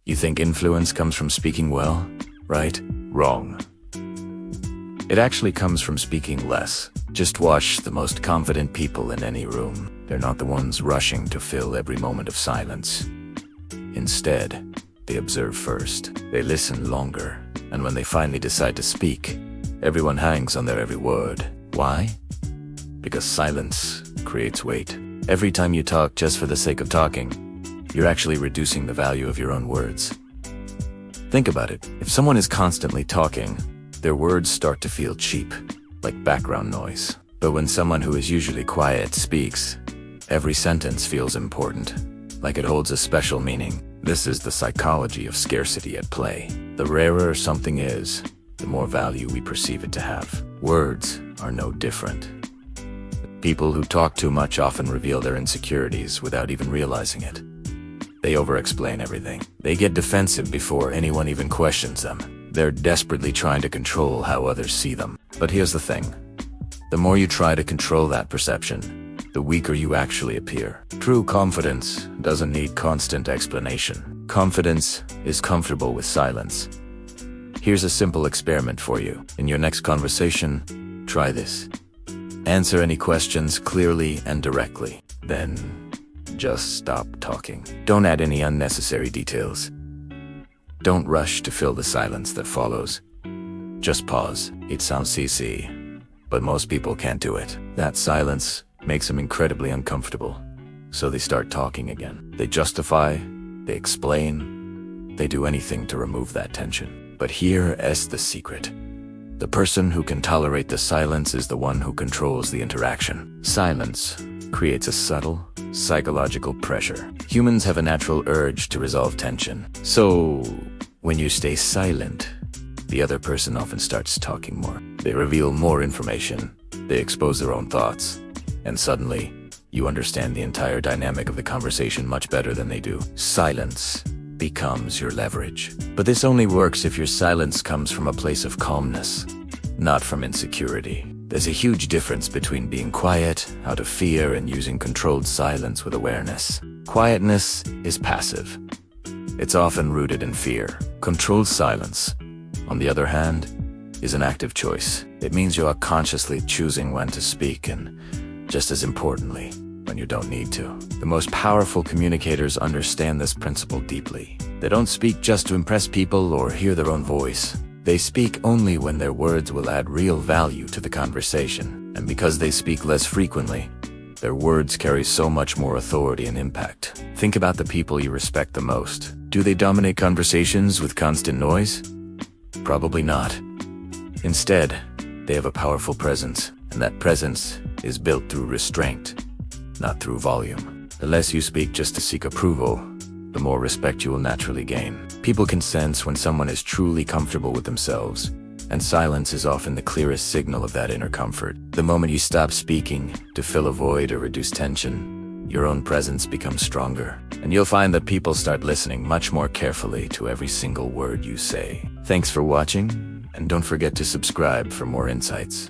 You think influence comes from speaking well, right? Wrong. It actually comes from speaking less. Just watch the most confident people in any room. They're not the ones rushing to fill every moment of silence. Instead, they observe first. They listen longer. And when they finally decide to speak, everyone hangs on their every word. Why? Because silence creates weight. Every time you talk just for the sake of talking, you're actually reducing the value of your own words. Think about it. If someone is constantly talking, their words start to feel cheap, like background noise. But when someone who is usually quiet speaks, every sentence feels important, like it holds a special meaning. This is the psychology of scarcity at play. The rarer something is, the more value we perceive it to have. Words are no different. People who talk too much often reveal their insecurities without even realizing it. They over-explain everything. They get defensive before anyone even questions them. They're desperately trying to control how others see them. But here's the thing. The more you try to control that perception, the weaker you actually appear. True confidence doesn't need constant explanation. Confidence is comfortable with silence. Here's a simple experiment for you. In your next conversation, try this. Answer any questions clearly and directly. Then, just stop talking. Don't add any unnecessary details. Don't rush to fill the silence that follows. Just pause. It sounds CC, but most people can't do it. That silence makes them incredibly uncomfortable. So they start talking again. They justify, they explain, they do anything to remove that tension. But here is the secret. The person who can tolerate the silence is the one who controls the interaction. Silence creates a subtle, psychological pressure. Humans have a natural urge to resolve tension. So, when you stay silent, the other person often starts talking more. They reveal more information. They expose their own thoughts. And suddenly, you understand the entire dynamic of the conversation much better than they do. Silence becomes your leverage. But this only works if your silence comes from a place of calmness, not from insecurity. There's a huge difference between being quiet out of fear and using controlled silence with awareness. Quietness is passive. It's often rooted in fear. Controlled silence, on the other hand, is an active choice. It means you are consciously choosing when to speak and, just as importantly, when you don't need to. The most powerful communicators understand this principle deeply. They don't speak just to impress people or hear their own voice. They speak only when their words will add real value to the conversation. And because they speak less frequently, their words carry so much more authority and impact. Think about the people you respect the most. Do they dominate conversations with constant noise? Probably not. Instead, they have a powerful presence, and that presence is built through restraint, not through volume. The less you speak just to seek approval, the more respect you will naturally gain. People can sense when someone is truly comfortable with themselves, and silence is often the clearest signal of that inner comfort. The moment you stop speaking to fill a void or reduce tension, your own presence becomes stronger, and you'll find that people start listening much more carefully to every single word you say. Thanks for watching, and don't forget to subscribe for more insights.